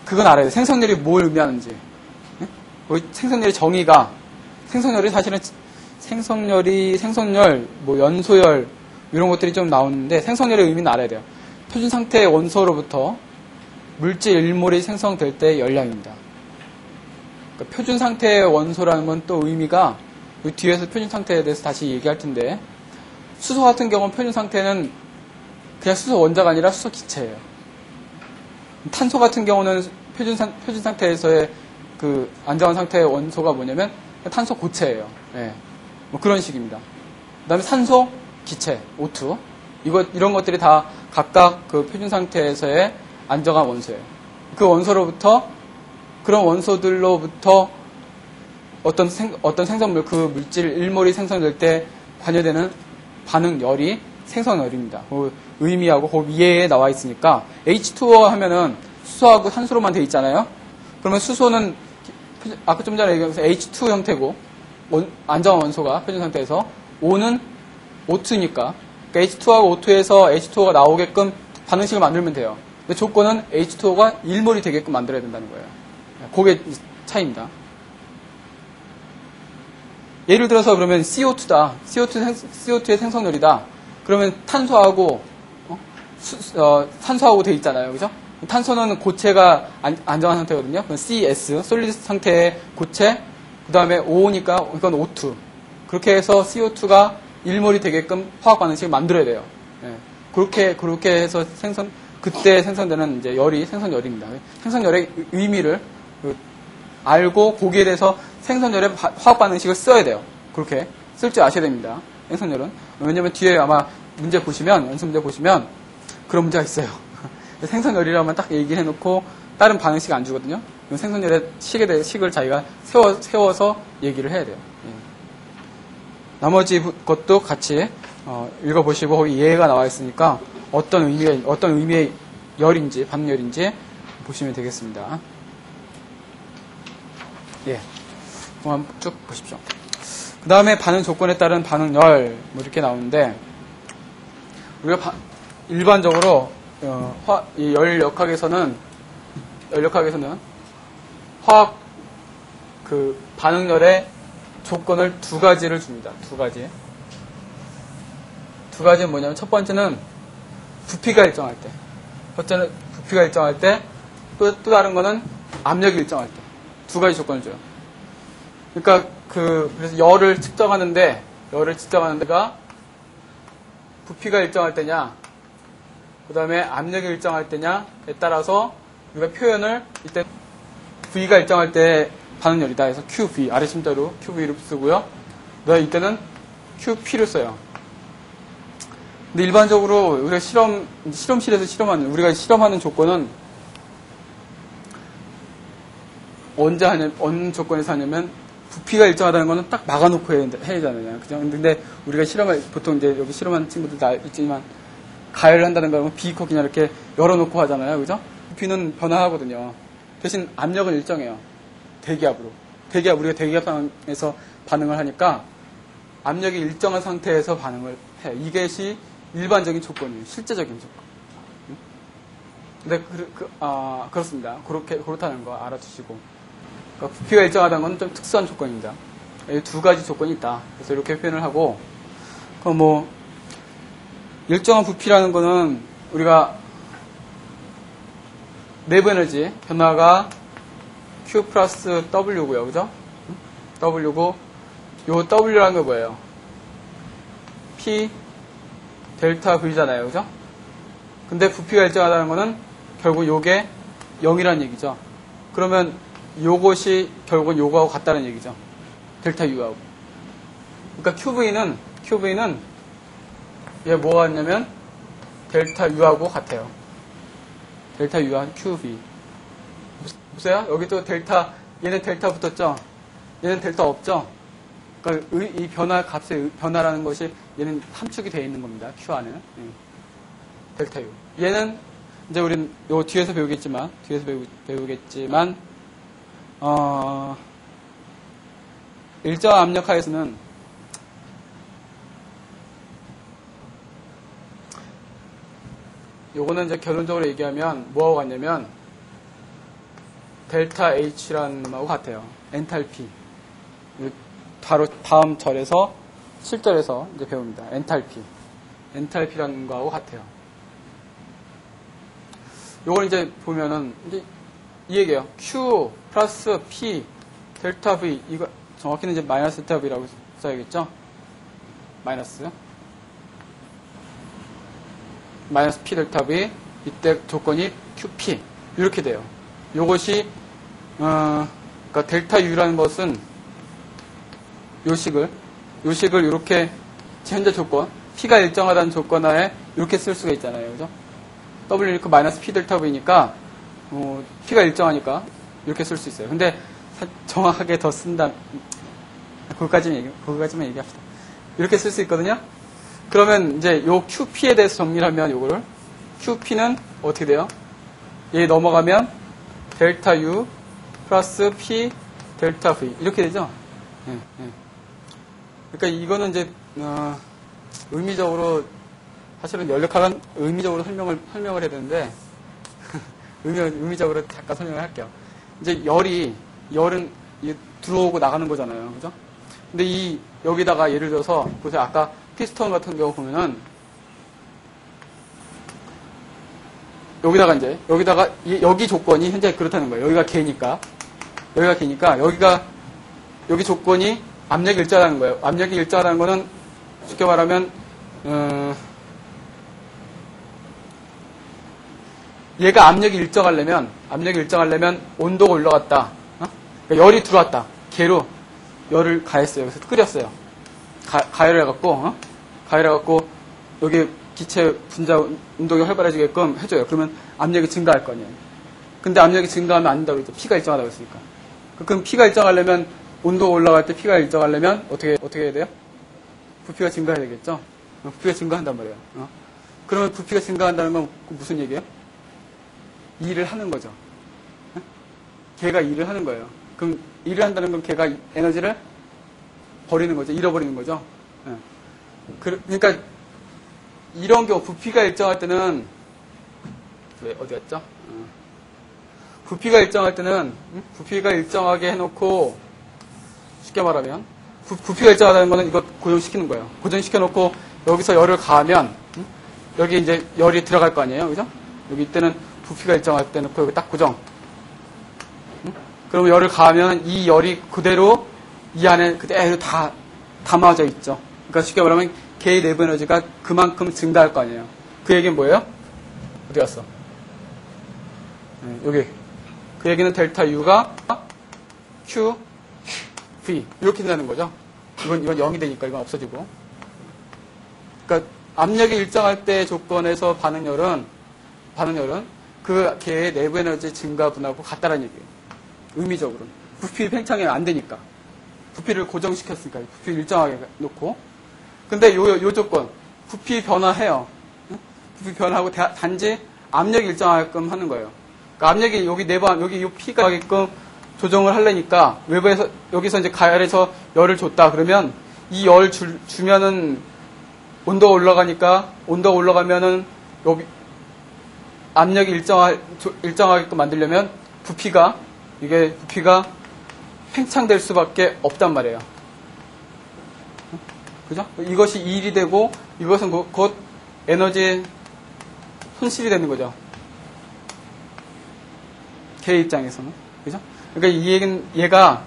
그건 알아야 돼요. 생성열이 뭘 의미하는지. 생성열의 정의가, 생성열이 사실은 생성열, 뭐 연소열 이런 것들이 좀 나오는데, 생성열의 의미는 알아야 돼요. 표준 상태의 원소로부터 물질 1몰이 생성될 때 열량입니다. 그러니까 표준 상태의 원소라는 건 또 의미가, 뒤에서 표준 상태에 대해서 다시 얘기할 텐데, 수소 같은 경우는 표준 상태는 그냥 수소 원자가 아니라 수소 기체예요. 탄소 같은 경우는 표준 상태에서의 그 안정한 상태의 원소가 뭐냐면 탄소 고체예요. 네. 뭐 그런 식입니다. 그 다음에 산소, 기체, O2. 이런 것들이 다 각각 그 표준 상태에서의 안정한 원소예요. 그 원소로부터, 그런 원소들로부터 어떤 생성물, 그 물질 1몰이 생성될 때 관여되는 반응열이 생성열입니다. 그 의미하고 그 위에 나와 있으니까, H2O 하면은 수소하고 산소로만 돼 있잖아요. 그러면 수소는 아까 좀 전에 얘기한 H2 형태고, 안정한 원소가 표준 상태에서, O는 O2니까, 그러니까 H2하고 O2에서 H2O가 나오게끔 반응식을 만들면 돼요. 근데 조건은 H2O가 1몰이 되게끔 만들어야 된다는 거예요. 그게 차이입니다. 예를 들어서 그러면 CO2다. CO2의 생성열이다. 그러면 탄소하고 산소하고 돼 있잖아요. 그죠? 탄소는 고체가 안정한 상태거든요. CS, 솔리드 상태의 고체, 그 다음에 O니까 이건 O2. 그렇게 해서 CO2가 1몰이 되게끔 화학 반응식을 만들어야 돼요. 예. 그렇게 해서 그때 생성되는 이제 열이 생성열입니다. 생성열의 의미를 알고 거기에 대해서 생성열의 화학 반응식을 써야 돼요. 그렇게 쓸 줄 아셔야 됩니다. 생성열은. 왜냐면 뒤에 아마 문제 보시면, 연습 문제 보시면 그런 문제가 있어요. 생성열이라면 딱 얘기를 해놓고 다른 반응식 안 주거든요. 생성열의 식을 자기가 세워서 얘기를 해야 돼요. 예. 나머지 것도 같이 읽어보시고 거기 예가 나와 있으니까 어떤 의미의 열인지 반응열인지 보시면 되겠습니다. 예, 한번 쭉 보십시오. 그 다음에 반응 조건에 따른 반응열 뭐 이렇게 나오는데 우리가 일반적으로 이 열역학에서는 화학 그 반응열의 조건을 두 가지를 줍니다. 두 가지는 뭐냐면 첫 번째는 부피가 일정할 때, 첫째는 부피가 일정할 때, 또 다른 거는 압력이 일정할 때. 두 가지 조건을 줘요. 그러니까 그래서 열을 측정하는 데가 부피가 일정할 때냐, 그 다음에 압력이 일정할 때냐에 따라서 우리가 표현을 이때 V가 일정할 때 반응열이다 해서 QV, 아래 심자로 QV를 쓰고요. 그다음에 이때는 QP를 써요. 근데 일반적으로 우리가 실험실에서 우리가 실험하는 조건은 어느 조건에서 하냐면 부피가 일정하다는 거는 딱 막아놓고 해야 되잖아요. 그죠? 근데 우리가 보통 이제 여기 실험하는 친구들도 알지만 가열을 한다는 거는 비커 그냥 이렇게 열어놓고 하잖아요. 그죠? 부피는 변화하거든요. 대신 압력은 일정해요. 대기압으로. 우리가 대기압 상황에서 반응을 하니까 압력이 일정한 상태에서 반응을 해. 이것이 일반적인 조건이에요. 실제적인 조건. 근데 그렇습니다. 그렇다는 거 알아두시고. 그러니까 부피가 일정하다는 건 좀 특수한 조건입니다. 이 두 가지 조건이 있다. 그래서 이렇게 표현을 하고, 그럼 일정한 부피라는 거는 우리가 내부 에너지 변화가 Q 플러스 W고요. 그죠? W고, 요 W라는 게 뭐예요? P 델타 V잖아요. 그죠? 근데 부피가 일정하다는 거는 결국 요게 0이라는 얘기죠. 그러면 요것이 결국은 요거하고 같다는 얘기죠. 델타 U하고. 그러니까 QV는 얘 뭐가 같냐면 델타 U하고 같아요. 델타 U와 QV. 보세요. 여기 또 얘는 델타 붙었죠? 얘는 델타 없죠? 그러니까 이 값의 변화라는 것이 얘는 함축이 되어 있는 겁니다. Q 안에. 델타 U. 얘는 이제 우린 요 뒤에서 배우겠지만 일정한 압력 하에서는 요거는 이제 결론적으로 얘기하면 뭐하고 같냐면 델타 H라는 놈하고 같아요. 엔탈피. 바로 다음 절에서 7절에서 이제 배웁니다. 엔탈피라는 거하고 같아요. 요걸 이제 보면은 이제 이 얘기예요. Q 플러스 P 델타 V, 이거 정확히는 이제 마이너스 델타 V라고 써야겠죠? 마이너스 P 델타 V, 이때 조건이 QP 이렇게 돼요. 요것이 그러니까 델타 U라는 것은 요식을 이렇게 현재 조건, P가 일정하다는 조건 하에 이렇게 쓸 수가 있잖아요. 그죠? W 이렇게 마이너스 P 델타 V니까 P가 일정하니까 이렇게 쓸 수 있어요. 근데 정확하게 더 쓴다. 거기까지만 얘기합시다. 이렇게 쓸 수 있거든요. 그러면 이제 요 QP에 대해서 정리를 하면 요거를 QP는 어떻게 돼요? 얘 넘어가면 델타 U 플러스 P 델타 V 이렇게 되죠. 그러니까 이거는 이제 의미적으로 사실은 연력학은 의미적으로 설명을 해야 되는데 의미적으로 잠깐 설명을 할게요. 이제 열은 들어오고 나가는 거잖아요. 그죠? 근데 여기다가 예를 들어서 보세요. 아까 피스톤 같은 경우 보면은 여기다가 이제, 여기 조건이 현재 그렇다는 거예요. 여기가 K니까. 여기 조건이 압력이 일정하다는 거예요. 압력이 일정하다는 거는 쉽게 말하면, 얘가 압력이 일정하려면 온도가 올라갔다. 그러니까 열이 들어왔다. 걔로 열을 가했어요. 그래서 끓였어요. 가열을 해갖고, 여기 기체 분자 운동이 활발해지게끔 해줘요. 그러면 압력이 증가할 거 아니에요. 근데 압력이 증가하면 안 된다고 했죠. P가 일정하다고 했으니까. 그럼 P가 일정하려면, 온도가 올라갈 때 P가 일정하려면, 어떻게 해야 돼요? 부피가 증가해야 되겠죠? 부피가 증가한단 말이에요. 그러면 부피가 증가한다는 건 무슨 얘기예요? 일을 하는 거죠. 걔가 일을 하는 거예요. 그럼 일을 한다는 건 걔가 에너지를 버리는 거죠. 잃어버리는 거죠. 그러니까 이런 경우 부피가 일정할 때는 어디 갔죠? 부피가 일정할 때는 부피가 일정하게 해놓고 쉽게 말하면 부피가 일정하다는 거는 이거 고정시키는 거예요. 고정시켜놓고 여기서 열을 가하면 여기 이제 열이 들어갈 거 아니에요, 그죠? 여기 이때는 부피가 일정할 때 놓고 여기 딱 고정. 그러면 열을 가하면 이 열이 그대로 이 안에 그대로 다 담아져 있죠. 그러니까 쉽게 말하면 K 내부 에너지가 그만큼 증가할 거 아니에요. 그 얘기는 뭐예요? 어디 갔어? 여기. 그 얘기는 델타 U가 Q, V 이렇게 된다는 거죠. 이건 0이 되니까 이건 없어지고. 그러니까 압력이 일정할 때 조건에서 반응열은 그 개의 내부 에너지 증가 분하고 같다는 얘기예요. 의미적으로는. 부피 팽창이 안 되니까. 부피를 고정시켰으니까. 부피를 일정하게 놓고. 근데 요 조건. 부피 변화해요. 부피 변화하고 단지 압력이 일정하게끔 하는 거예요. 그러니까 압력이 여기 요 P가 하게끔 조정을 하려니까 외부에서, 여기서 이제 가열해서 열을 줬다. 그러면 이 열 주면은 온도가 올라가면은 여기 압력이 일정하게끔 만들려면 부피가 팽창될 수밖에 없단 말이에요. 그죠? 이것이 일이 되고 이것은 곧 에너지 손실이 되는 거죠. K 입장에서는. 그죠? 그러니까 이 얘기는 얘가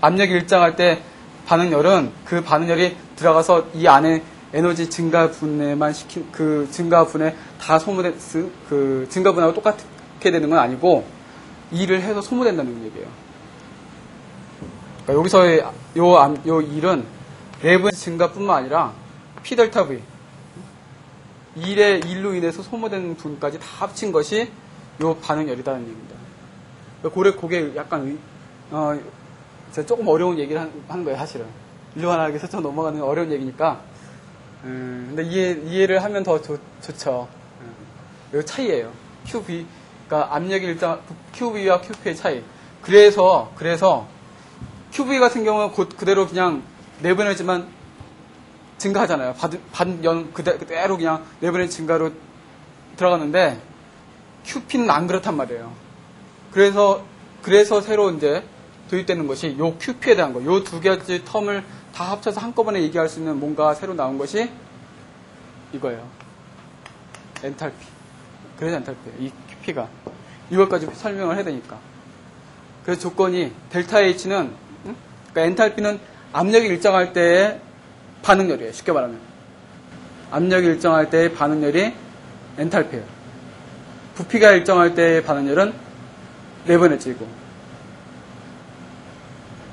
압력이 일정할 때 반응열은 그 반응열이 들어가서 이 안에 에너지 증가분에만 그 증가분에 다 소모된, 그 증가분하고 똑같게 되는 건 아니고 일을 해서 소모된다는 얘기예요. 그러니까 여기서의 요 일은 내부 증가뿐만 아니라 P 델타 V 일의 일로 인해서 소모된 분까지 다 합친 것이 요 반응열이라는 얘기입니다. 그게 약간 제가 조금 어려운 얘기를 하는 거예요, 사실은. 일반하게 스쳐 넘어가는 어려운 얘기니까. 근데 이해를 하면 더 좋죠. 이 차이예요. QV, 그러니까 압력이 일단 QV와 QP의 차이. 그래서 QV 같은 경우는 곧 그대로 그냥 내부 에너지만 증가하잖아요. 받은 그대로 그냥 내부 에너지 증가로 들어가는데 QP는 안 그렇단 말이에요. 그래서 새로 이제 도입되는 것이 요 QP에 대한 거, 요 두 가지 텀을 다 합쳐서 한꺼번에 얘기할 수 있는 뭔가 새로 나온 것이 이거예요. 엔탈피. 그래서 엔탈피예요. 이 QP가. 이것까지 설명을 해야 되니까. 그래서 조건이 델타 H는 그러니까 엔탈피는 압력이 일정할 때의 반응열이에요. 쉽게 말하면. 압력이 일정할 때의 반응열이 엔탈피예요. 부피가 일정할 때의 반응열은 내부 에너지고.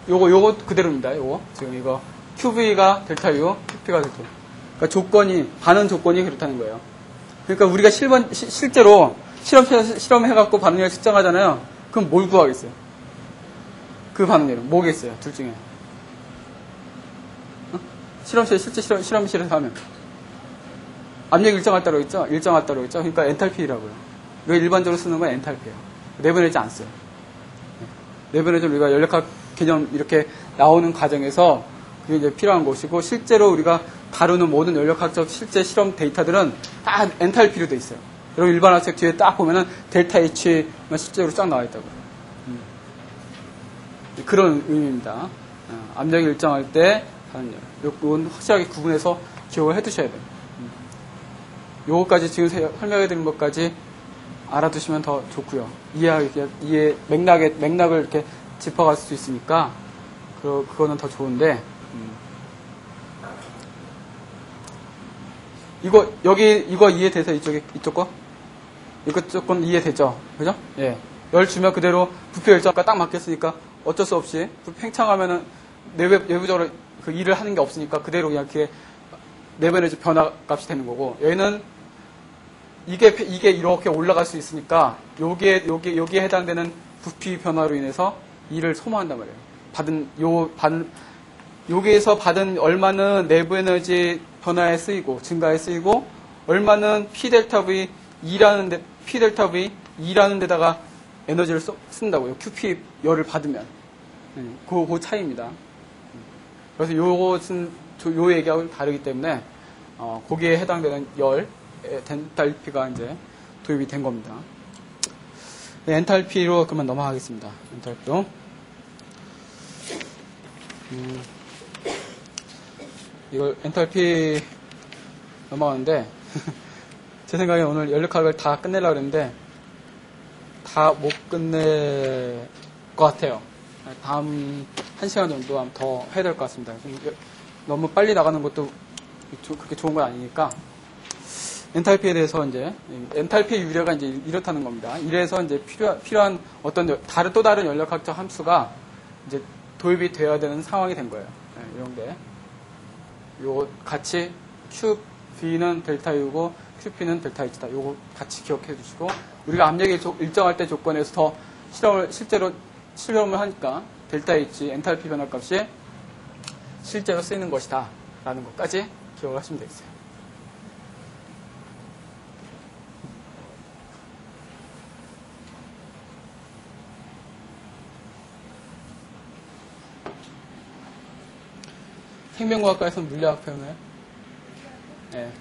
요거 그대로입니다. 요거. 지금 이거. QV가 델타 U, QP가 델타 U. 그러니까 반응 조건이 그렇다는 거예요. 그러니까 우리가 실제로 실험해갖고 반응열 측정하잖아요. 그럼 뭘 구하겠어요? 그 반응열은 뭐겠어요? 둘 중에. 실험실에서 하면. 압력 일정할 따로 있죠? 그러니까 엔탈피라고요. 이거 일반적으로 쓰는 건 엔탈피예요. 내부 에너지 안 써요. 내부 에너지는 우리가 연력학 개념 이렇게 나오는 과정에서 그게 이제 필요한 것이고, 실제로 우리가 다루는 모든 연력학적 실제 실험 데이터들은 다 엔탈피로 돼 있어요. 여러분 일반학책 뒤에 딱 보면은 델타 H만 실제로 쫙 나와 있다고요. 그런 의미입니다. 압력이 일정할 때 반응열. 이건 확실하게 구분해서 기억을 해 두셔야 돼요. 요거까지 지금 설명해 드린 것까지 알아두시면 더 좋고요. 맥락을 이렇게 짚어갈 수 있으니까, 그거는 더 좋은데, 이거 이해돼서 이쪽 거? 이쪽 건 이해되죠? 그죠? 예. 열 주면 그대로 부피 열정과 딱 맞겠으니까 어쩔 수 없이 팽창하면은 내부적으로 그 일을 하는 게 없으니까 그대로 그냥 이렇게 내부 에너지 변화 값이 되는 거고, 얘는 이게 이렇게 올라갈 수 있으니까 여기에 해당되는 부피 변화로 인해서 일을 소모한단 말이에요. 여기에서 받은 얼마는 내부 에너지 변화에 쓰이고 증가에 쓰이고, 얼마는 P 델타 V E라는 데다가 에너지를 쓴다고요. QP 열을 받으면. 그 차이입니다. 그래서 요것은 요 얘기하고 다르기 때문에 거기에 해당되는 열 엔탈피가 이제 도입이 된 겁니다. 네, 엔탈피로 그만 넘어가겠습니다. 엔탈피로. 이걸 엔탈피 넘어가는데 제 생각에 오늘 연력학을 다 끝내려고 했는데 다 못 끝낼 것 같아요. 다음 1시간 정도 더 해야 될 것 같습니다. 너무 빨리 나가는 것도 그렇게 좋은 건 아니니까, 엔탈피에 대해서 이제, 엔탈피의 유래가 이제 이렇다는 겁니다. 이래서 이제 필요한 어떤 또 다른 연력학적 함수가 이제 도입이 되어야 되는 상황이 된 거예요. 네, 이런 게. 요 같이 QV는 델타 U고 QP는 델타 H다. 요거 같이 기억해 주시고, 우리가 압력이 일정할 때 조건에서 실제로 실험을 하니까 델타 H 엔탈피 변화값이 실제로 쓰이는 것이다 라는 것까지 기억을 하시면 되겠어요. 생명과학과에서는 물리학 배우나요? 네.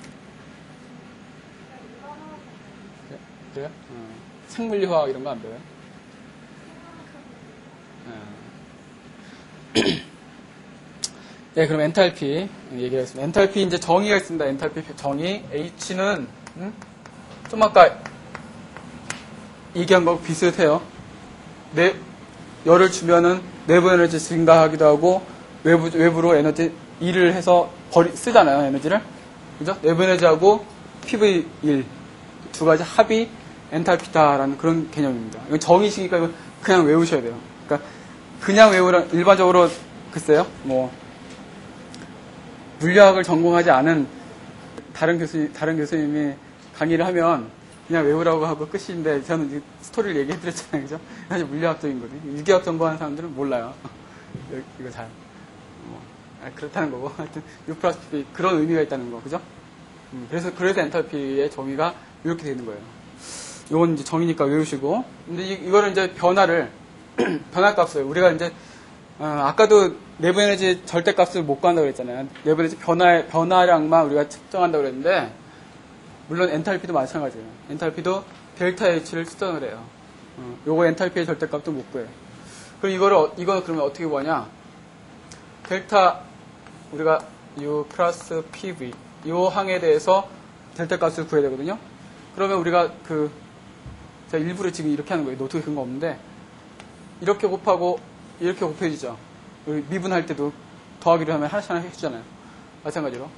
그래요? 생물리화학 이런 거 안 배워요? 네, 그럼 엔탈피 얘기하겠습니다. 엔탈피 이제 정의가 있습니다. 엔탈피 정의. H는 좀 아까 얘기한 거 비슷해요. 열을 주면은 내부 에너지 증가하기도 하고 외부로 에너지 일을 해서 쓰잖아요. 에너지를. 그죠? 내부 에너지하고 PV1 두 가지 합이 엔탈피다라는 그런 개념입니다. 이건 정의식이니까 이거 그냥 외우셔야 돼요. 그러니까 그냥 외우라 일반적으로 글쎄요. 뭐 물리학을 전공하지 않은 다른 교수님이 강의를 하면 그냥 외우라고 하고 끝인데, 저는 스토리를 얘기해드렸잖아요. 그죠? 사실 물리학적인 거거든요. 유기학 전공하는 사람들은 몰라요. 이거 잘. 그렇다는 거고. 하여튼, U 플러스 P 그런 의미가 있다는 거. 그죠? 그래서 엔탈피의 정의가 이렇게 되는 거예요. 이건 이제 정의니까 외우시고. 근데 이거를 이제 변화값을, 우리가 이제, 아까도 내부 에너지 절대값을 못 구한다고 그랬잖아요. 내부 에너지 변화량만 우리가 측정한다고 그랬는데, 물론 엔탈피도 마찬가지예요. 엔탈피도 델타 H를 측정을 해요. 요거 엔탈피의 절대값도 못 구해요. 그럼 이거 그러면 어떻게 구하냐? 우리가 U 플러스 PV, 요 항에 대해서 델타 값을 구해야 되거든요. 그러면 우리가 제가 일부러 지금 이렇게 하는 거예요. 노트에 그런 거 없는데, 이렇게 곱하고, 이렇게 곱해지죠. 우리 미분할 때도 더하기로 하면 하나씩 해주잖아요. 마찬가지로.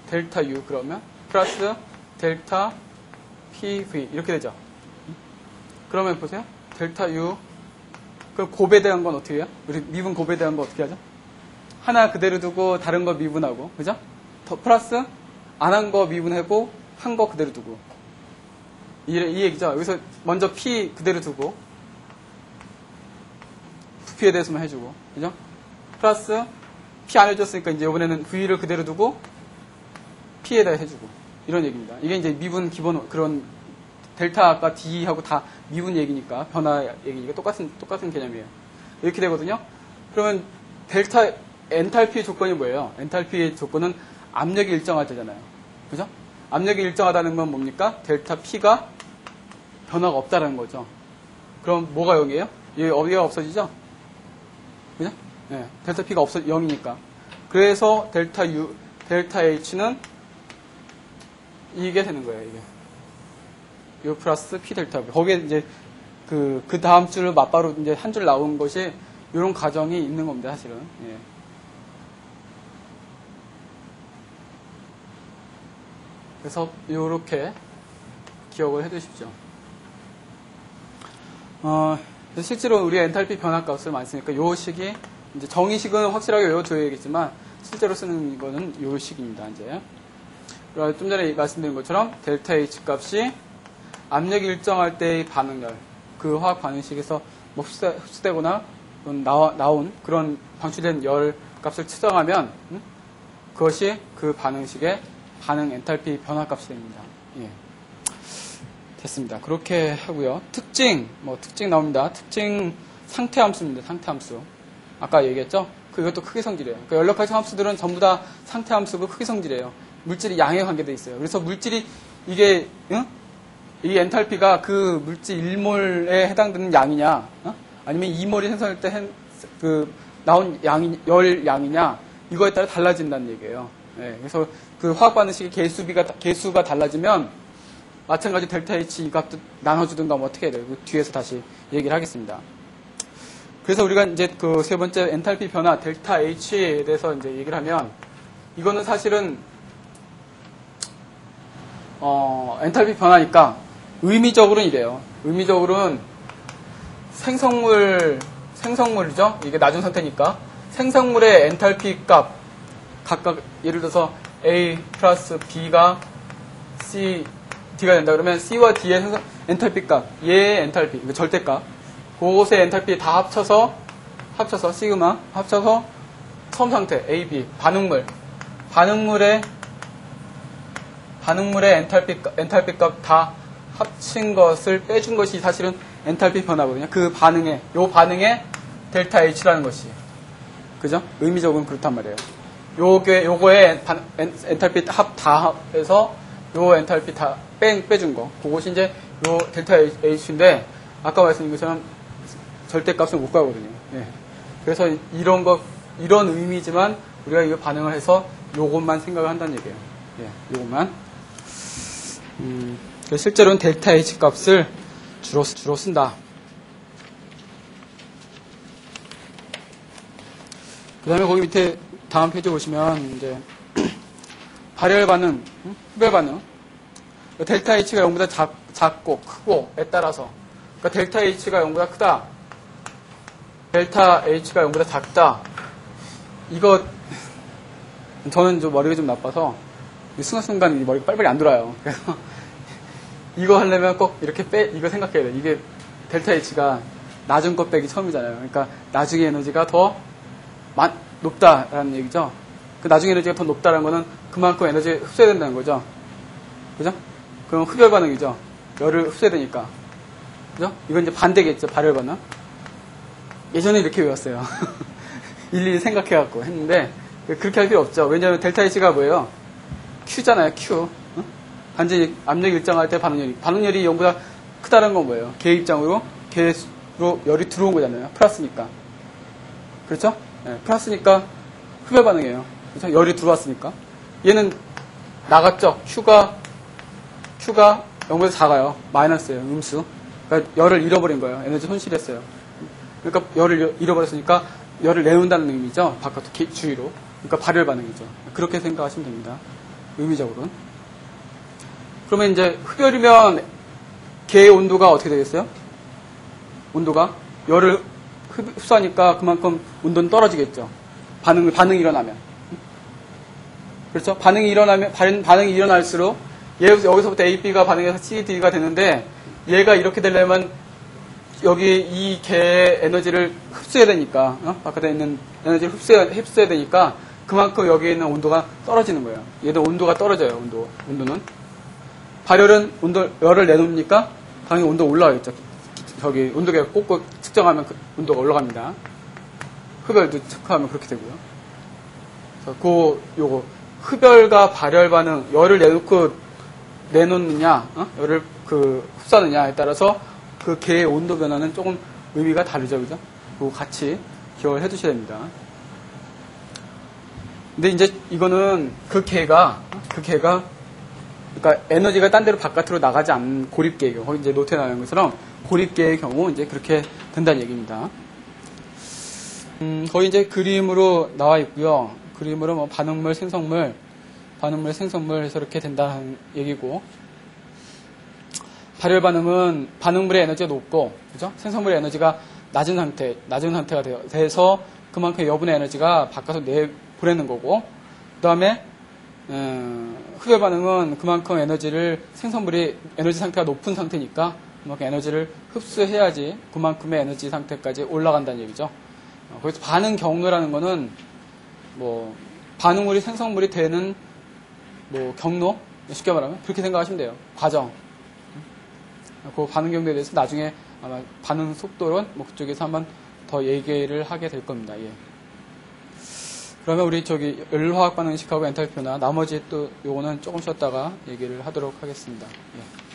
델타 U 그러면, 플러스 델타 PV, 이렇게 되죠. 그러면 보세요. 델타 U, 그럼 곱에 대한 건 어떻게 해요? 우리 미분 곱에 대한 거 어떻게 하죠? 하나 그대로 두고 다른 거 미분하고, 그죠? 더 플러스 안 한 거 미분하고 한 거 그대로 두고, 이 얘기죠. 여기서 먼저 P 그대로 두고 부피에 대해서만 해주고, 그죠? 플러스 P 안 해줬으니까 이제 이번에는 V를 그대로 두고 P에다 해주고, 이런 얘기입니다. 이게 이제 미분 기본 그런 델타가 D하고 다 미분 얘기니까, 변화 얘기니까 똑같은 개념이에요. 이렇게 되거든요. 그러면 엔탈피 조건이 뭐예요? 엔탈피의 조건은 압력이 일정할 때잖아요. 그죠? 압력이 일정하다는 건 뭡니까? 델타 P가 변화가 없다는 거죠. 그럼 뭐가 0이에요? 얘가 없어지죠? 그죠? 네, 델타 P가 0이니까. 그래서 델타 H는 이게 되는 거예요, 이게. 요 플러스 P 델타 V. 거기에 이제 그 다음 줄을 맞바로 이제 한 줄 나온 것이 이런 과정이 있는 겁니다, 사실은. 예. 그래서 요렇게 기억을 해 두십시오. 실제로 우리가 엔탈피 변화 값을 많이 쓰니까 요 식이 이제 정의식은 확실하게 외워둬야겠지만 실제로 쓰는 이거는 요 식입니다, 이제. 좀 전에 말씀드린 것처럼 델타 H 값이 압력이 일정할 때의 반응열, 그 화학 반응식에서 뭐 흡수되거나 나온 그런 방출된 열 값을 측정하면 그것이 그 반응식의 반응 엔탈피 변화 값이 됩니다. 예. 됐습니다. 그렇게 하고요. 특징 나옵니다. 특징 상태 함수입니다. 상태 함수. 아까 얘기했죠? 그것도 크기 성질이에요. 그러니까 연력활성 함수들은 전부 다 상태 함수고 크기 성질이에요. 물질이 양에 관계되어 있어요. 그래서 물질이 이 엔탈피가 그 물질 1몰에 해당되는 양이냐, 아니면 2몰이 생성할 때 나온 열 양이냐, 이거에 따라 달라진다는 얘기예요. 네, 그래서 그 화학 반응식의 개수가 달라지면 마찬가지 델타 H 이 값도 나눠주든가 뭐 어떻게 해야 돼요. 뒤에서 다시 얘기를 하겠습니다. 그래서 우리가 이제 그 세 번째 엔탈피 변화 델타 H에 대해서 이제 얘기를 하면 이거는 사실은 엔탈피 변화니까 의미적으로는 이래요. 의미적으로는 생성물이죠. 이게 낮은 상태니까 생성물의 엔탈피 값 각각 예를 들어서 A 플러스 B가 C, D가 된다 그러면 C와 D의 엔탈피 값, 얘의 엔탈피, 절대값, 그것의 엔탈피 다 합쳐서 시그마 합쳐서 처음 상태 A, B 반응물의 엔탈피 값 다 합친 것을 빼준 것이 사실은 엔탈피 변화거든요. 요 반응에 델타 H라는 것이. 그죠? 의미적으로는 그렇단 말이에요. 요거에 엔탈피 합 다 해서 요 엔탈피 다 빼준 거. 그것이 이제 요 델타 H인데, 아까 말씀드린 것처럼 절대값을 못 가거든요. 예. 그래서 이런 의미지만 우리가 이거 반응을 해서 요것만 생각을 한다는 얘기예요. 예, 요것만. 실제로는 델타 H 값을 주로 쓴다. 그 다음에 거기 밑에 다음 페이지 보시면 이제 발열 반응, 흡열 반응. 델타 H가 0보다 작고 크고에 따라서, 그러니까 델타 H가 0보다 크다, 델타 H가 0보다 작다. 이거 저는 좀 머리가 좀 나빠서 순간순간 머리가 빨리빨리 안 돌아요. 그래서 이거 하려면 꼭 이렇게 이거 생각해야 돼. 이게 델타 H가 낮은 것 빼기 처음이잖아요. 그러니까 나중에 에너지가 더 높다라는 얘기죠. 그 나중에 에너지가 더 높다라는 거는 그만큼 에너지 흡수해야 된다는 거죠. 그죠? 그럼 흡열 반응이죠. 열을 흡수해야 되니까. 그죠? 이건 이제 반대겠죠. 발열 반응. 예전에 이렇게 외웠어요. 일일이 생각해갖고 했는데 그렇게 할 필요 없죠. 왜냐하면 델타 H가 뭐예요? Q잖아요. Q. 단지 압력이 일정할 때 반응열이 0보다 크다는 건 뭐예요? 개 입장으로 개로 열이 들어온 거잖아요. 플러스니까. 그렇죠? 네, 플러스니까 흡열 반응이에요. 그렇죠? 열이 들어왔으니까. 얘는 나갔죠. Q가 0보다 작아요. 마이너스예요. 음수. 그러니까 열을 잃어버린 거예요. 에너지 손실했어요. 그러니까 열을 잃어버렸으니까 열을 내놓는다는 의미죠. 바깥 주위로. 그러니까 발열 반응이죠. 그렇게 생각하시면 됩니다. 의미적으로는. 그러면 이제 흡열이면 개의 온도가 어떻게 되겠어요? 온도가 열을 흡수하니까 그만큼 온도는 떨어지겠죠. 반응이 일어나면. 그렇죠? 반응이 일어날수록 여기서부터 A, B가 반응해서 C, D가 되는데 얘가 이렇게 되려면 여기 이 개의 에너지를 흡수해야 되니까, 바깥에 있는 에너지를 흡수해야 되니까 그만큼 여기에 있는 온도가 떨어지는 거예요. 얘도 온도가 떨어져요. 온도는. 발열은 열을 내놓으니까 당연히 온도가 올라가겠죠. 저기 온도계가 꼭꼭 측정하면 그 온도가 올라갑니다. 흡열도 체크하면 그렇게 되고요. 그래서 요거 흡열과 발열 반응, 열을 내놓느냐, 열을 흡수하느냐에 따라서 그 개의 온도 변화는 조금 의미가 다르죠, 그죠? 그거 같이 기억을 해두셔야 됩니다. 근데 이제 이거는 그 개가 그러니까 에너지가 딴 데로 바깥으로 나가지 않는 고립계의 경우, 거기 이제 노트에 나오는 것처럼 고립계의 경우 이제 그렇게 된다는 얘기입니다. 거기 이제 그림으로 나와 있고요. 그림으로 뭐 반응물, 생성물 해서 이렇게 된다는 얘기고, 발열 반응은 반응물의 에너지가 높고, 그죠? 생성물의 에너지가 낮은 상태가 돼서 그만큼 여분의 에너지가 바깥으로 내보내는 거고, 그 다음에 흡열 반응은 그만큼 생성물이 에너지 상태가 높은 상태니까 그만큼 에너지를 흡수해야지 그만큼의 에너지 상태까지 올라간다는 얘기죠. 그래서 반응 경로라는 거는 뭐 반응물이 생성물이 되는 뭐 경로, 쉽게 말하면 그렇게 생각하시면 돼요. 과정. 그 반응 경로에 대해서 나중에 아마 반응 속도론 뭐 그쪽에서 한번 더 얘기를 하게 될 겁니다. 예. 그러면 우리 열화학 반응식하고 엔탈피나 나머지 또 요거는 조금 쉬었다가 얘기를 하도록 하겠습니다. 예.